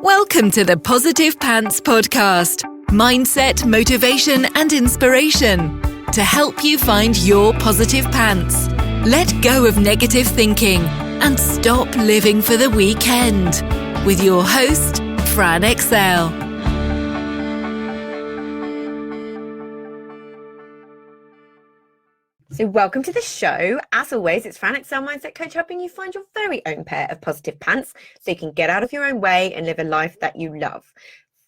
Welcome to the Positive Pants Podcast. Mindset, motivation, and inspiration to help you find your positive pants. Let go of negative thinking and stop living for the weekend. With your host, Fran Excel. So welcome to the show. As always, it's Fran Excel Mindset Coach, helping you find your very own pair of positive pants so you can get out of your own way and live a life that you love.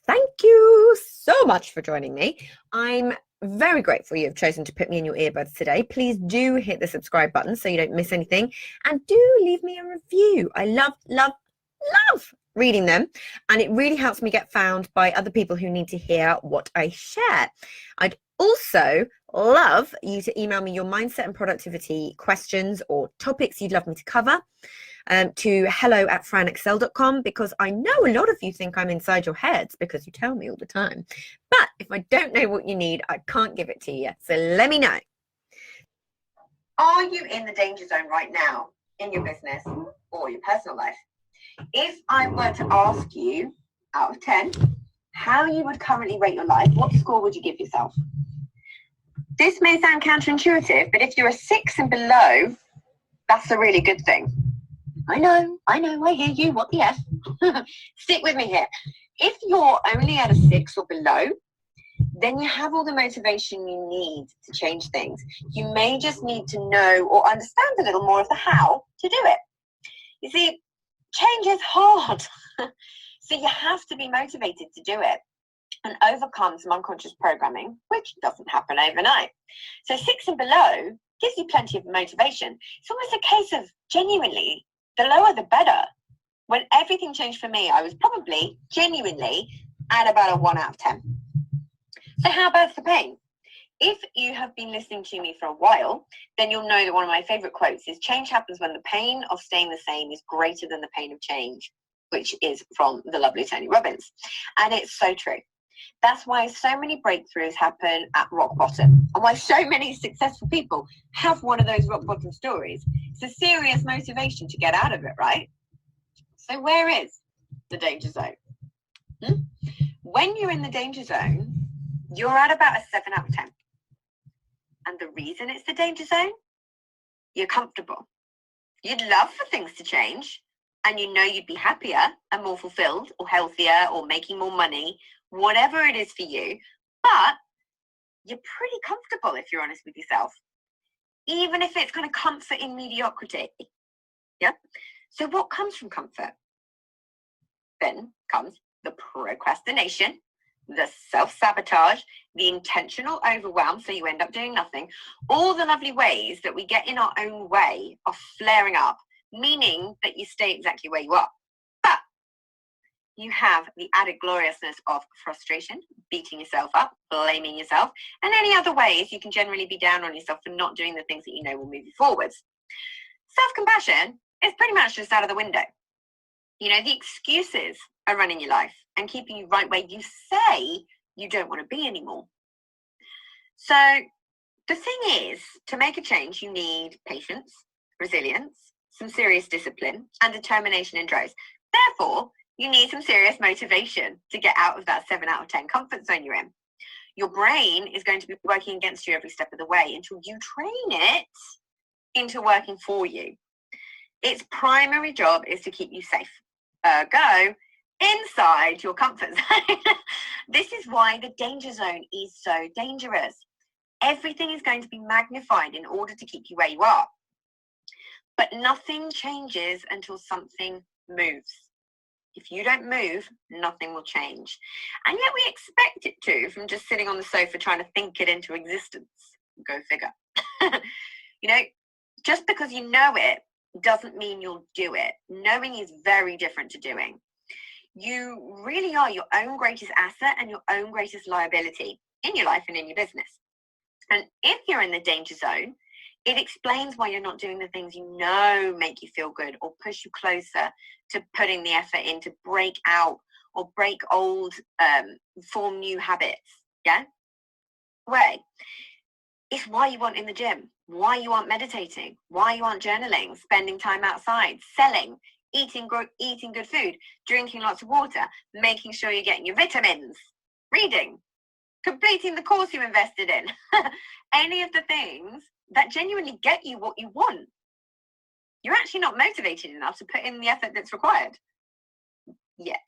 Thank you so much for joining me. I'm very grateful you've chosen to put me in your earbuds today. Please do hit the subscribe button so you don't miss anything, and do leave me a review. I love reading them, and it really helps me get found by other people who need to hear what I share. I'd also love you to email me your mindset and productivity questions or topics you'd love me to cover to hello@franexcel.com, because I know a lot of you think I'm inside your heads because you tell me all the time. But if I don't know what you need, I can't give it to you. So let me know. Are you in the danger zone right now in your business or your personal life? If I were to ask you out of 10 how you would currently rate your life, what score would you give yourself? This may sound counterintuitive, but if you're a 6 and below, that's a really good thing. I know, I hear you, what the F? Stick with me here. If you're only at a 6 or below, then you have all the motivation you need to change things. You may just need to know or understand a little more of the how to do it. You see, change is hard. So you have to be motivated to do it and overcome some unconscious programming, which doesn't happen overnight. So 6 and below gives you plenty of motivation. It's almost a case of genuinely, the lower the better. When everything changed for me, I was probably genuinely at about a 1 out of 10. So how about the pain? If you have been listening to me for a while, then you'll know that one of my favorite quotes is, change happens when the pain of staying the same is greater than the pain of change, which is from the lovely Tony Robbins. And it's so true. That's why so many breakthroughs happen at rock bottom, and why so many successful people have one of those rock bottom stories. It's a serious motivation to get out of it, right? So where is the danger zone? When you're in the danger zone, you're at about a 7 out of 10. And the reason it's the danger zone? You're comfortable. You'd love for things to change, and you know you'd be happier and more fulfilled or healthier or making more money, whatever it is for you, but you're pretty comfortable if you're honest with yourself, even if it's kind of comfort in mediocrity. Yeah. So what comes from comfort? Then comes the procrastination, the self-sabotage, the intentional overwhelm, so you end up doing nothing. All the lovely ways that we get in our own way are flaring up, meaning that you stay exactly where you are. But you have the added gloriousness of frustration, beating yourself up, blaming yourself, and any other ways you can generally be down on yourself for not doing the things that you know will move you forwards. Self-compassion is pretty much just out of the window. You know, the excuses are running your life and keeping you right where you say you don't want to be anymore. So the thing is, to make a change, you need patience, resilience, some serious discipline, and determination in droves. Therefore, you need some serious motivation to get out of that 7 out of 10 comfort zone you're in. Your brain is going to be working against you every step of the way until you train it into working for you. Its primary job is to keep you safe. Ergo, inside your comfort zone. This is why the danger zone is so dangerous. Everything is going to be magnified in order to keep you where you are. But nothing changes until something moves. If you don't move, nothing will change. And yet we expect it to from just sitting on the sofa trying to think it into existence. Go figure. You know, just because you know it doesn't mean you'll do it. Knowing is very different to doing. You really are your own greatest asset and your own greatest liability in your life and in your business. And if you're in the danger zone, it explains why you're not doing the things you know make you feel good or push you closer to putting the effort in to break out or break old, form new habits. Yeah? Way. It's why you aren't in the gym, why you aren't meditating, why you aren't journaling, spending time outside, selling, eating good food, drinking lots of water, making sure you're getting your vitamins, reading, completing the course you invested in. Any of the things that genuinely get you what you want. You're actually not motivated enough to put in the effort that's required yet.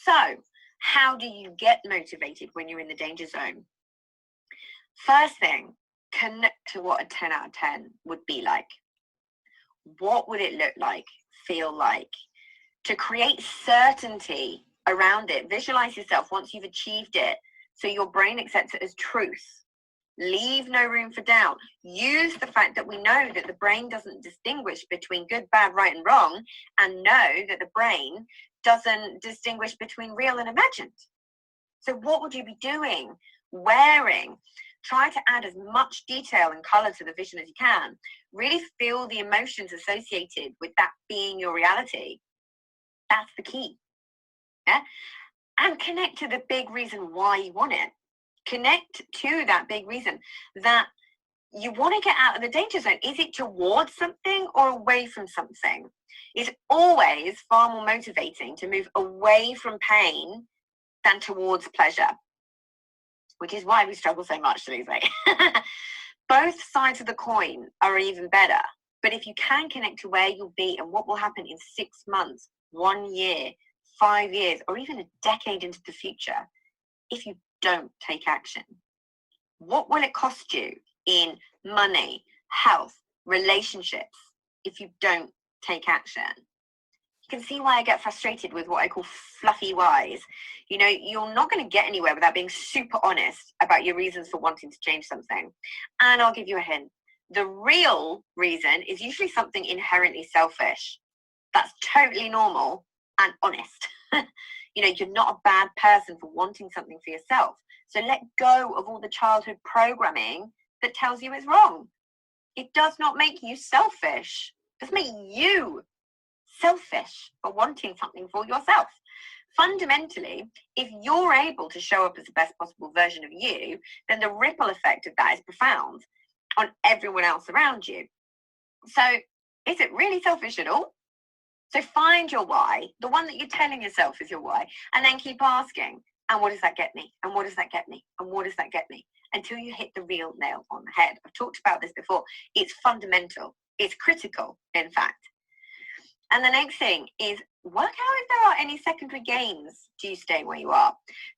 So, how do you get motivated when you're in the danger zone? First thing, connect to what a 10 out of 10 would be like. What would it look like, feel like? To create certainty around it, visualize yourself once you've achieved it so your brain accepts it as truth. Leave no room for doubt. Use the fact that we know that the brain doesn't distinguish between good, bad, right, and wrong, and know that the brain doesn't distinguish between real and imagined. So what would you be doing, wearing? Try to add as much detail and color to the vision as you can. Really feel the emotions associated with that being your reality. That's the key. Yeah? And connect to the big reason why you want it. Connect to that big reason that you want to get out of the danger zone. Is it towards something or away from something? It's always far more motivating to move away from pain than towards pleasure, which is why we struggle so much to lose weight. Both sides of the coin are even better. But if you can connect to where you'll be and what will happen in 6 months, 1 year, 5 years, or even a decade into the future, if you don't take action, what will it cost you in money, health, relationships if you don't take action? You can see why I get frustrated with what I call fluffy whys. You know, you're not going to get anywhere without being super honest about your reasons for wanting to change something. And I'll give you a hint. The real reason is usually something inherently selfish. That's totally normal and honest. You know, you're not a bad person for wanting something for yourself. So let go of all the childhood programming that tells you it's wrong. It does not make you selfish. It does make you selfish for wanting something for yourself. Fundamentally, if you're able to show up as the best possible version of you, then the ripple effect of that is profound on everyone else around you. So is it really selfish at all? So find your why, the one that you're telling yourself is your why, and then keep asking, and what does that get me? And what does that get me? And what does that get me? Until you hit the real nail on the head. I've talked about this before. It's fundamental. It's critical, in fact. And the next thing is work out if there are any secondary gains to you staying where you are.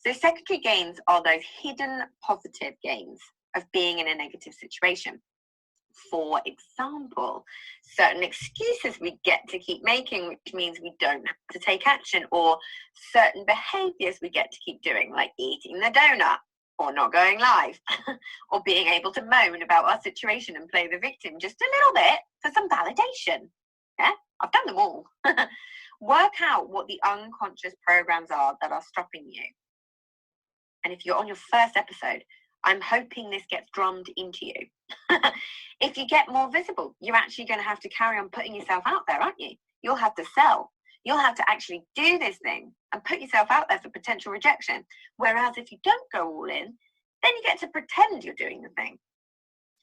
So secondary gains are those hidden positive gains of being in a negative situation. For example, certain excuses we get to keep making, which means we don't have to take action, or certain behaviors we get to keep doing, like eating the donut, or not going live, or being able to moan about our situation and play the victim just a little bit for some validation. Yeah, I've done them all. Work out what the unconscious programs are that are stopping you. And if you're on your first episode, I'm hoping this gets drummed into you. If you get more visible, you're actually going to have to carry on putting yourself out there, aren't you? You'll have to sell. You'll have to actually do this thing and put yourself out there for potential rejection. Whereas if you don't go all in, then you get to pretend you're doing the thing.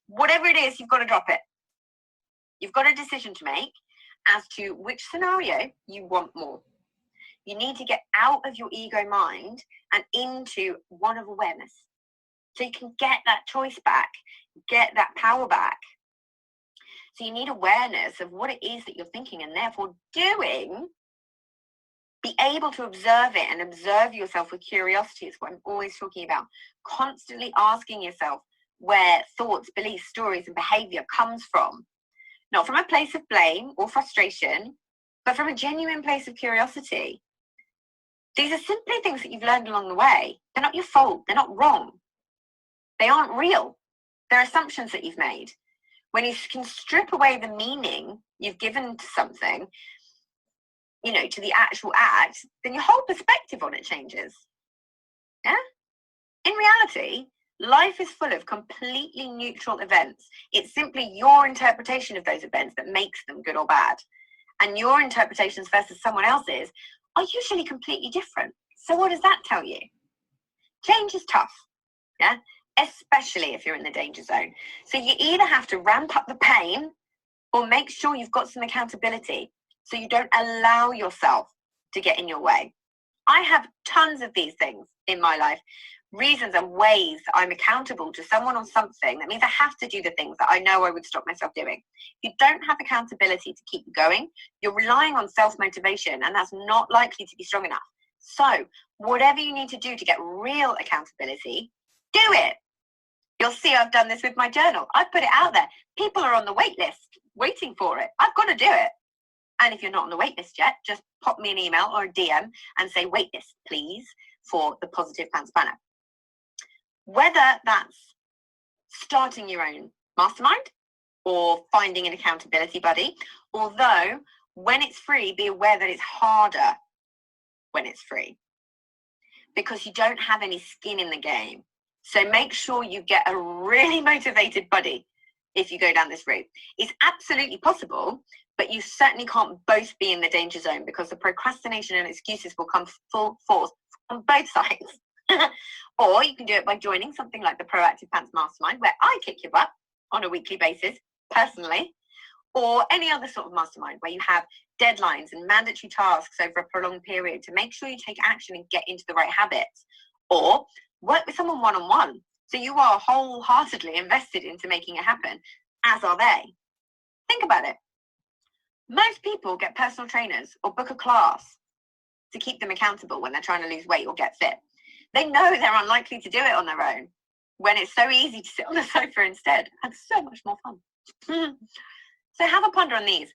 Whatever it is, you've got to drop it. You've got a decision to make as to which scenario you want more. You need to get out of your ego mind and into one of awareness. So you can get that choice back, get that power back. So you need awareness of what it is that you're thinking and therefore doing. Be able to observe it and observe yourself with curiosity is what I'm always talking about. Constantly asking yourself where thoughts, beliefs, stories, and behavior comes from. Not from a place of blame or frustration, but from a genuine place of curiosity. These are simply things that you've learned along the way. They're not your fault. They're not wrong. They aren't real. They're assumptions that you've made. When you can strip away the meaning you've given to something, you know, to the actual act, then your whole perspective on it changes. Yeah? In reality, life is full of completely neutral events. It's simply your interpretation of those events that makes them good or bad. And your interpretations versus someone else's are usually completely different. So what does that tell you? Change is tough. Yeah? Especially if you're in the danger zone. So you either have to ramp up the pain or make sure you've got some accountability. so you don't allow yourself to get in your way. I have tons of these things in my life, reasons and ways that I'm accountable to someone or something. That means I have to do the things that I know I would stop myself doing. If you don't have accountability to keep going, you're relying on self-motivation, and that's not likely to be strong enough. So whatever you need to do to get real accountability, do it. You'll see I've done this with my journal. I've put it out there. People are on the wait list waiting for it. I've got to do it. And if you're not on the wait list yet, just pop me an email or a DM and say, wait list, please, for the Positive Pants Planner. Whether that's starting your own mastermind or finding an accountability buddy, although when it's free, be aware that it's harder when it's free because you don't have any skin in the game. So make sure you get a really motivated buddy if you go down this route. It's absolutely possible, but you certainly can't both be in the danger zone because the procrastination and excuses will come full force on both sides. Or you can do it by joining something like the Proactive Pants Mastermind, where I kick your butt on a weekly basis, personally, or any other sort of mastermind where you have deadlines and mandatory tasks over a prolonged period to make sure you take action and get into the right habits. Or work with someone one-on-one, so you are wholeheartedly invested into making it happen, as are they. Think about it. Most people get personal trainers or book a class to keep them accountable when they're trying to lose weight or get fit. They know they're unlikely to do it on their own when it's so easy to sit on the sofa instead and so much more fun. So have a ponder on these.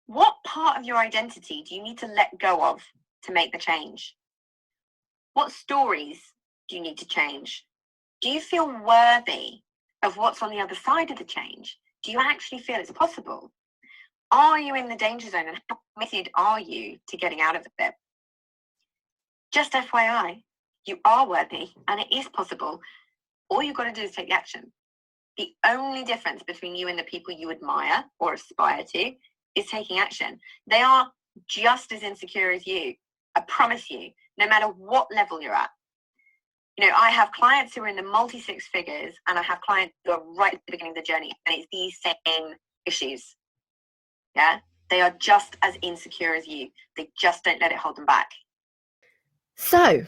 What part of your identity do you need to let go of to make the change? What stories do you need to change? Do you feel worthy of what's on the other side of the change? Do you actually feel it's possible? Are you in the danger zone, and how committed are you to getting out of it? Just FYI, you are worthy and it is possible. All you've got to do is take the action. The only difference between you and the people you admire or aspire to is taking action. They are just as insecure as you. I promise you, no matter what level you're at. You know, I have clients who are in the multi-six figures, and I have clients who are right at the beginning of the journey, and it's these same issues. Yeah, they are just as insecure as you. They just don't let it hold them back. So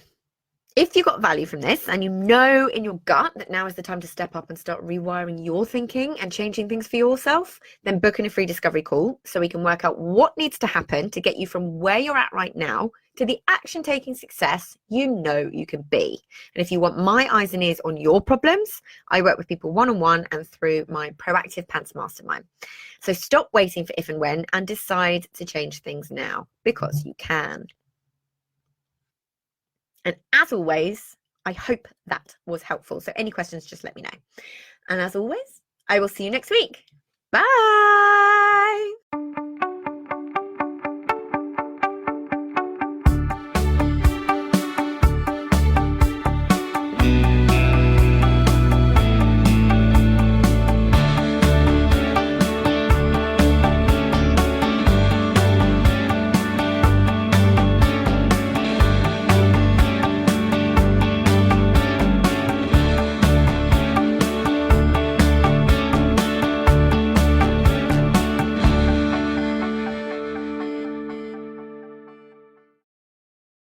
if you got value from this and you know in your gut that now is the time to step up and start rewiring your thinking and changing things for yourself, then book in a free discovery call so we can work out what needs to happen to get you from where you're at right now to the action-taking success you know you can be. And if you want my eyes and ears on your problems, I work with people one-on-one and through my Proactive Pants Mastermind. So stop waiting for if and when and decide to change things now, because you can. And as always, I hope that was helpful. So any questions, just let me know. And as always, I will see you next week. Bye.